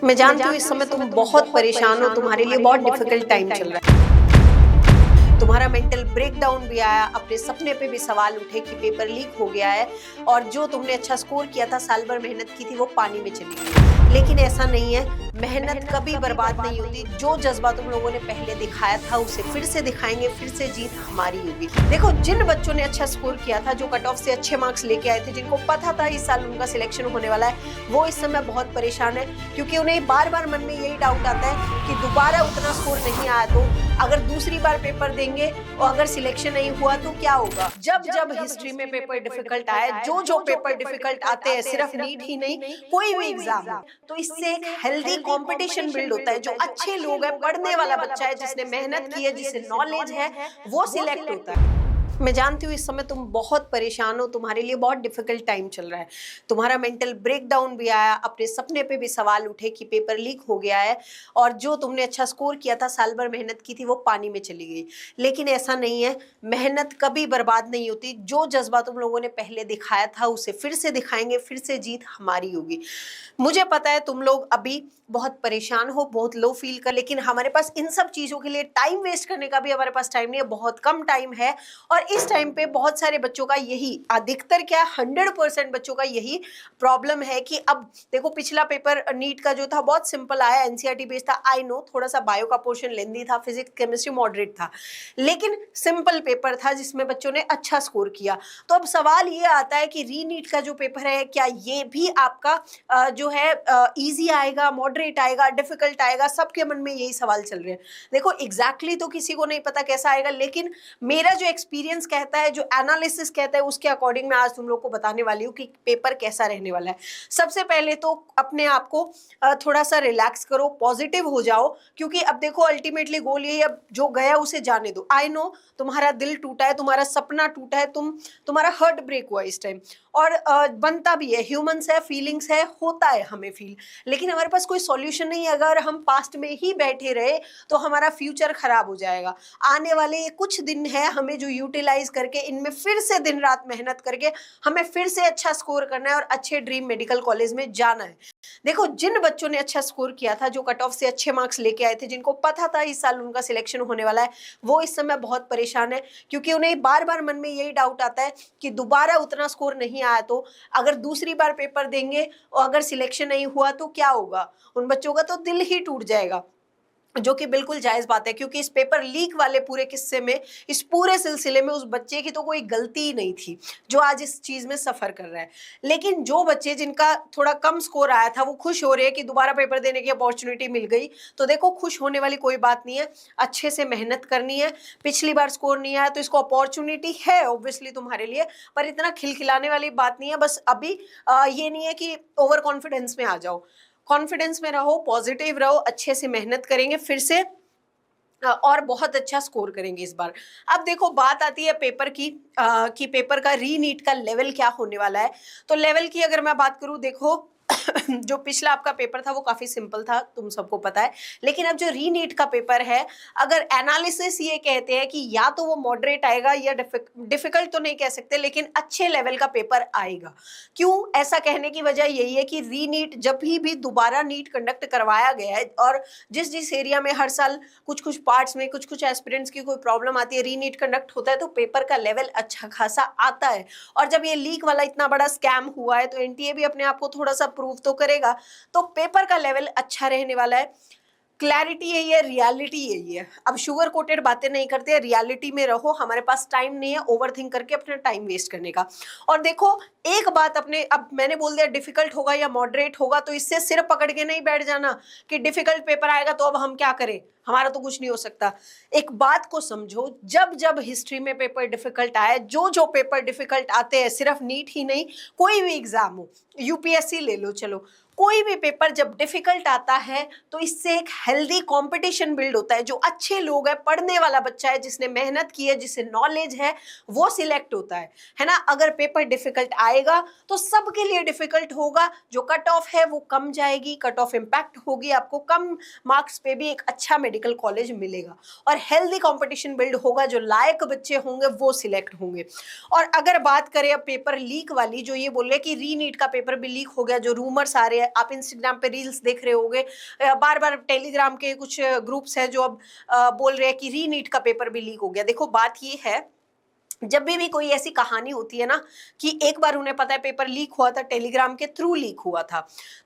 मैं जानती हूँ इस समय तुम बहुत परेशान हो, तुम्हारे लिए बहुत डिफिकल्ट टाइम चल रहा है। तुम्हारा मेंटल ब्रेकडाउन भी आया, अपने सपने पे भी सवाल उठे कि पेपर लीक हो गया है और जो तुमने अच्छा स्कोर किया था, साल भर मेहनत की थी, वो पानी में चली गई। लेकिन ऐसा नहीं है, मेहनत कभी बर्बाद नहीं होती। जो जज्बा तुम लोगों ने पहले दिखाया था उसे फिर से दिखाएंगे, फिर से जीत हमारी होगी। देखो, जिन बच्चों ने अच्छा स्कोर किया था, जो कट ऑफ से अच्छे मार्क्स लेके आए थे, जिनको पता था इस साल उनका सिलेक्शन होने वाला है, वो इस समय बहुत परेशान है, क्योंकि उन्हें बार बार मन में यही डाउट आता है कि दोबारा उतना स्कोर नहीं आया तो अगर दूसरी बार पेपर देंगे और अगर सिलेक्शन नहीं हुआ तो क्या होगा। जब जब हिस्ट्री में पेपर डिफिकल्ट आए, जो पेपर डिफिकल्ट आते हैं, सिर्फ नीट ही नहीं, कोई भी एग्जाम हो, तो इससे एक हेल्दी कंपटीशन बिल्ड होता है। जो अच्छे लोग हैं, पढ़ने वाला बच्चा है, जिसने मेहनत की है, जिसे नॉलेज है, वो सिलेक्ट होता है। मैं जानती हूँ इस समय तुम बहुत परेशान हो, तुम्हारे लिए बहुत डिफिकल्ट टाइम चल रहा है। तुम्हारा मेंटल ब्रेकडाउन भी आया, अपने सपने पे भी सवाल उठे कि पेपर लीक हो गया है और जो तुमने अच्छा स्कोर किया था, साल भर मेहनत की थी, वो पानी में चली गई। लेकिन ऐसा नहीं है, मेहनत कभी बर्बाद नहीं होती। जो जज्बा तुम लोगों ने पहले दिखाया था उसे फिर से दिखाएंगे, फिर से जीत हमारी होगी। मुझे पता है तुम लोग अभी बहुत परेशान हो, बहुत लो फील कर, लेकिन हमारे पास इन सब चीजों के लिए टाइम वेस्ट करने का भी हमारे पास टाइम नहीं है, बहुत कम टाइम है। और इस टाइम पे बहुत सारे बच्चों का यही, अधिकतर क्या, 100% बच्चों का यही प्रॉब्लम है कि अब देखो, पिछला पेपर नीट का जो था बहुत सिंपल आया, एनसीईआरटी बेस्ड था। आई नो थोड़ा सा बायो का पोर्शन लेंदी था, फिजिक्स केमिस्ट्री मॉडरेट था, लेकिन सिंपल पेपर था जिसमें बच्चों ने अच्छा स्कोर किया। तो अब सवाल ये आता है कि री नीट का जो पेपर है, क्या ये भी आपका जो है इजी आएगा, मॉडरेट आएगा, डिफिकल्ट आएगा? सबके मन में यही सवाल चल रहे हैं। देखो, एग्जैक्टली तो किसी को नहीं पता कैसा आएगा, लेकिन मेरा जो एक्सपीरियंस कहता है, जो एनालिसिस कहता है, उसके अकॉर्डिंग मैं आज तुम लोग को बताने वाली हूँ कि पेपर कैसा रहने वाला है। सबसे पहले तो अपने आप को थोड़ा सा रिलैक्स करो, पॉजिटिव हो जाओ, क्योंकि अब देखो, अल्टीमेटली गोल यही, अब जो गया उसे जाने दो। आई नो तुम्हारा दिल टूटा है, तुम्हारा सपना टूटा है, तुम्हारा हार्ट ब्रेक हुआ इस टाइम, और बनता भी है, ह्यूमंस है, फीलिंग्स है, होता है हमें फील। लेकिन हमारे पास कोई सॉल्यूशन नहीं है। अगर हम पास्ट में ही बैठे रहे तो हमारा फ्यूचर खराब हो जाएगा। आने वाले ये कुछ दिन है, हमें जो यूटिलाइज करके इनमें फिर से दिन रात मेहनत करके हमें फिर से अच्छा स्कोर करना है और अच्छे ड्रीम मेडिकल कॉलेज में जाना है। देखो, जिन बच्चों ने अच्छा स्कोर किया था, जो कट ऑफ से अच्छे मार्क्स लेके आए थे, जिनको पता था इस साल उनका सिलेक्शन होने वाला है, वो इस समय बहुत परेशान है, क्योंकि उन्हें बार बार मन में यही डाउट आता है कि दोबारा उतना स्कोर नहीं आया तो अगर दूसरी बार पेपर देंगे और अगर सिलेक्शन नहीं हुआ तो क्या होगा। उन बच्चों का तो दिल ही टूट जाएगा, जो कि बिल्कुल जायज बात है, क्योंकि इस पेपर लीक वाले पूरे किस्से में, इस पूरे सिलसिले में उस बच्चे की तो कोई गलती ही नहीं थी जो आज इस चीज में सफर कर रहा है। लेकिन जो बच्चे जिनका थोड़ा कम स्कोर आया था, वो खुश हो रहे हैं कि दोबारा पेपर देने की अपॉर्चुनिटी मिल गई। तो देखो, खुश होने वाली कोई बात नहीं है, अच्छे से मेहनत करनी है। पिछली बार स्कोर नहीं आया तो इसको अपॉर्चुनिटी है ऑब्वियसली तुम्हारे लिए, पर इतना खिलखिलाने वाली बात नहीं है। बस अभी ये नहीं है कि ओवर कॉन्फिडेंस में आ जाओ, कॉन्फिडेंस में रहो, पॉजिटिव रहो, अच्छे से मेहनत करेंगे फिर से और बहुत अच्छा स्कोर करेंगे इस बार। अब देखो, बात आती है पेपर की कि पेपर का री नीट का लेवल क्या होने वाला है। तो लेवल की अगर मैं बात करूं, देखो जो पिछला आपका पेपर था वो काफी सिंपल था, तुम सबको पता है। लेकिन अब जो री नीट का पेपर है, अगर एनालिसिस ये कहते हैं कि या तो वो मॉडरेट आएगा या डिफिकल्ट तो नहीं कह सकते, लेकिन अच्छे लेवल का पेपर आएगा। क्यों ऐसा कहने की वजह यही है कि री नीट जब भी दोबारा नीट कंडक्ट करवाया गया है, और जिस जिस एरिया में हर साल कुछ कुछ पार्ट्स में कुछ कुछ एस्पिरेंट्स की कोई प्रॉब्लम आती है, री नीट कंडक्ट होता है तो पेपर का लेवल अच्छा खासा आता है। और जब ये लीक वाला इतना बड़ा स्कैम हुआ है तो एनटीए भी अपने आप को थोड़ा सा प्रूव तो करेगा, तो पेपर का लेवल अच्छा रहने वाला है। क्लैरिटी यही है, रियलिटी यही है। अब शुगर कोटेड बातें नहीं करते, रियलिटी में रहो। हमारे पास टाइम नहीं है ओवर थिंक करके अपना टाइम वेस्ट करने का। और देखो, एक बात अपने, अब मैंने बोल दिया डिफिकल्ट होगा या मॉडरेट होगा, तो इससे सिर्फ पकड़ के नहीं बैठ जाना कि डिफिकल्ट पेपर आएगा तो अब हम क्या करें, हमारा तो कुछ नहीं हो सकता। एक बात को समझो, जब जब हिस्ट्री में पेपर डिफिकल्ट आए, जो पेपर डिफिकल्ट आते हैं, सिर्फ नीट ही नहीं, कोई भी एग्जाम हो, यूपीएससी ले लो, चलो, कोई भी पेपर जब डिफिकल्ट आता है तो इससे एक हेल्दी कंपटीशन बिल्ड होता है। जो अच्छे लोग हैं, पढ़ने वाला बच्चा है, जिसने मेहनत की है, जिसे नॉलेज है, वो सिलेक्ट होता है ना। अगर पेपर डिफिकल्ट आएगा तो सबके लिए डिफिकल्ट होगा, जो कट ऑफ है वो कम जाएगी, कट ऑफ इम्पैक्ट होगी, आपको कम मार्क्स पे भी एक अच्छा मेडिकल कॉलेज मिलेगा और हेल्दी कंपटीशन बिल्ड होगा। जो लायक बच्चे होंगे वो सिलेक्ट होंगे। और अगर बात करें अब पेपर लीक वाली, जो ये बोल रहे हैं कि री नीट का पेपर भी लीक हो गया, जो रूमर्स आ रहे हैं, आप इंस्टाग्राम पे रील्स देख रहे होगे, बार बार टेलीग्राम के कुछ ग्रुप्स हैं जो अब बोल रहे हैं कि रीनीट का पेपर भी लीक हो गया। देखो बात ये है, जब भी कोई ऐसी कहानी होती है ना कि एक बार उन्हें पता है पेपर लीक हुआ था, टेलीग्राम के थ्रू लीक हुआ था,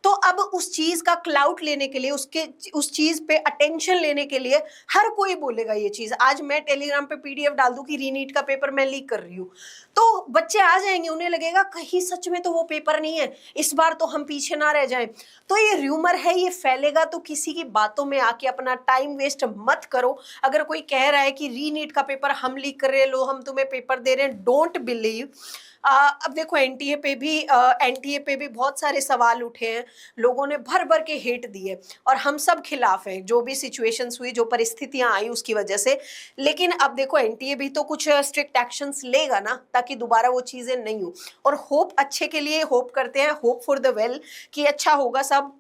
तो अब उस चीज का क्लाउड लेने के लिए, उस चीज पे अटेंशन लेने के लिए हर कोई बोलेगा ये चीज। आज मैं टेलीग्राम पे पीडीएफ डाल दूं कि रीनीट का पेपर मैं लीक कर रही हूँ, तो बच्चे आ जाएंगे, उन्हें लगेगा कहीं सच में तो वो पेपर नहीं है, इस बार तो हम पीछे ना रह जाएं। तो ये र्यूमर है, ये फैलेगा, तो किसी की बातों में आके अपना टाइम वेस्ट मत करो। अगर कोई कह रहा है कि रीनीट का पेपर हम लीक कर रहे हैं, लो हम तुम्हें पेपर दे रहे हैं, डोंट बिलीव। अब देखो एनटीए पे भी बहुत सारे सवाल उठे हैं, लोगों ने भर भर के हेट दिए और हम सब खिलाफ हैं, जो भी सिचुएशंस हुई, जो परिस्थितियां आई उसकी वजह से। लेकिन अब देखो एनटीए भी तो कुछ स्ट्रिक्ट एक्शंस लेगा ना, ताकि दोबारा वो चीजें नहीं हो। और होप अच्छे के लिए होप करते हैं, होप फॉर द वेल, कि अच्छा होगा, सब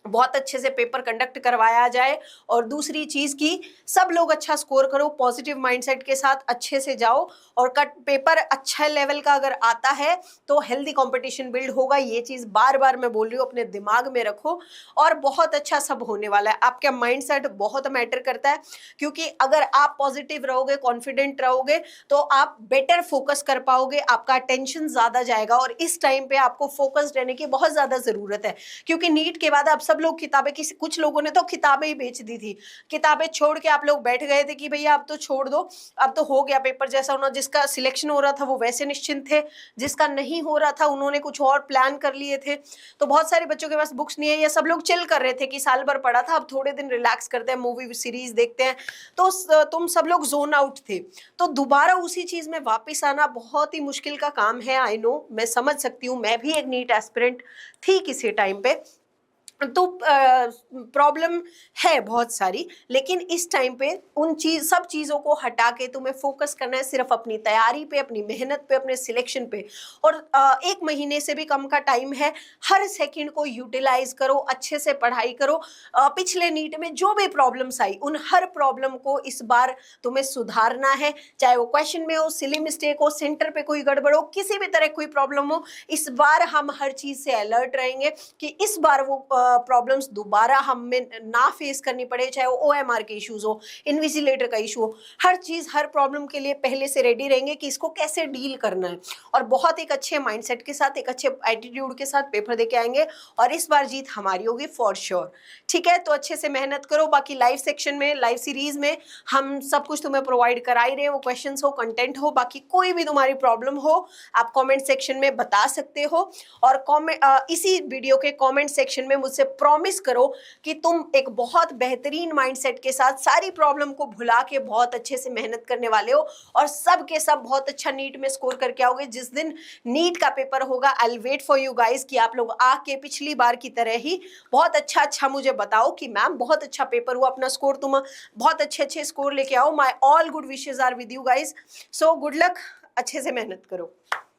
बहुत अच्छे से पेपर कंडक्ट करवाया जाए। और दूसरी चीज की सब लोग अच्छा स्कोर करो, पॉजिटिव माइंडसेट के साथ अच्छे से जाओ, और पेपर अच्छा लेवल का अगर आता है तो हेल्दी कंपटीशन बिल्ड होगा। ये चीज बार बार मैं बोल रही हूँ, अपने दिमाग में रखो, और बहुत अच्छा सब होने वाला है। आपका माइंडसेट बहुत मैटर करता है, क्योंकि अगर आप पॉजिटिव रहोगे, कॉन्फिडेंट रहोगे, तो आप बेटर फोकस कर पाओगे, आपका टेंशन ज्यादा जाएगा। और इस टाइम पे आपको फोकस्ड रहने की बहुत ज्यादा जरूरत है, क्योंकि नीट के बाद आप सब लोग किताबें, कुछ लोगों ने तो किताबें ही बेच दी थी, किताबें छोड़ के आप लोग बैठ गए थे कि भैया अब तो छोड़ दो, अब तो हो गया पेपर जैसा होना। जिसका सिलेक्शन हो रहा था वो वैसे निश्चिंत थे, जिसका नहीं हो रहा था उन्होंने कुछ और प्लान कर लिए थे। तो बहुत सारे बच्चों के पास बुक्स नहीं है, या सब लोग चिल कर रहे थे कि साल भर पढ़ा था, अब थोड़े दिन रिलैक्स करते हैं, मूवी सीरीज देखते हैं। तो तुम सब लोग जोन आउट थे, तो दोबारा उसी चीज में वापस आना बहुत ही मुश्किल का काम है। आई नो, मैं समझ सकती हूँ, मैं भी एक नीट एस्पिरेंट थी किसी टाइम पे, तो प्रॉब्लम है बहुत सारी। लेकिन इस टाइम पे सब चीज़ों को हटा के तुम्हें फोकस करना है सिर्फ अपनी तैयारी पे, अपनी मेहनत पे, अपने सिलेक्शन पे। और 1 महीने से भी कम का टाइम है, हर सेकंड को यूटिलाइज करो, अच्छे से पढ़ाई करो। पिछले नीट में जो भी प्रॉब्लम्स आई, उन हर प्रॉब्लम को इस बार तुम्हें सुधारना है, चाहे वो क्वेश्चन में हो, सिली मिस्टेक हो, सेंटर पे कोई गड़बड़ हो, किसी भी तरह कोई प्रॉब्लम हो। इस बार हम हर चीज़ से अलर्ट रहेंगे कि इस बार वो प्रॉब्लम्स दोबारा हमें ना फेस करनी पड़े, चाहे वो ओएमआर के इश्यूज हो, इन्विजिलेटर का इशू हो, हर चीज, हर प्रॉब्लम के लिए पहले से रेडी रहेंगे कि इसको कैसे डील करना है। और बहुत एक अच्छे माइंडसेट के साथ, एक अच्छे एटीट्यूड के साथ पेपर देके आएंगे, और इस बार जीत हमारी होगी फॉर श्योर। ठीक है, तो अच्छे से मेहनत करो। बाकी लाइव सेक्शन में, लाइव सीरीज में हम सब कुछ तुम्हें प्रोवाइड करा ही रहे, वो क्वेश्चंस हो, कंटेंट हो। बाकी कोई भी तुम्हारी प्रॉब्लम हो, आप कमेंट सेक्शन में बता सकते हो। और इसी वीडियो के कमेंट सेक्शन में मुझसे प्रॉमिस करो कि तुम एक बहुत बेहतरीन माइंडसेट के साथ सारी प्रॉब्लम को भुला के बहुत अच्छे से मेहनत करने वाले हो, और सब के सब बहुत अच्छा नीट में स्कोर करके आओगे। जिस दिन नीट का पेपर होगा, I will wait for you guys, कि आप लोग आके पिछली बार की तरह ही बहुत अच्छा मुझे बताओ कि मैम बहुत अच्छा पेपर हुआ, अपना स्कोर तुम बहुत अच्छे स्कोर लेके आओ। My all good wishes are with you guys. So good luck, अच्छे से मेहनत करो।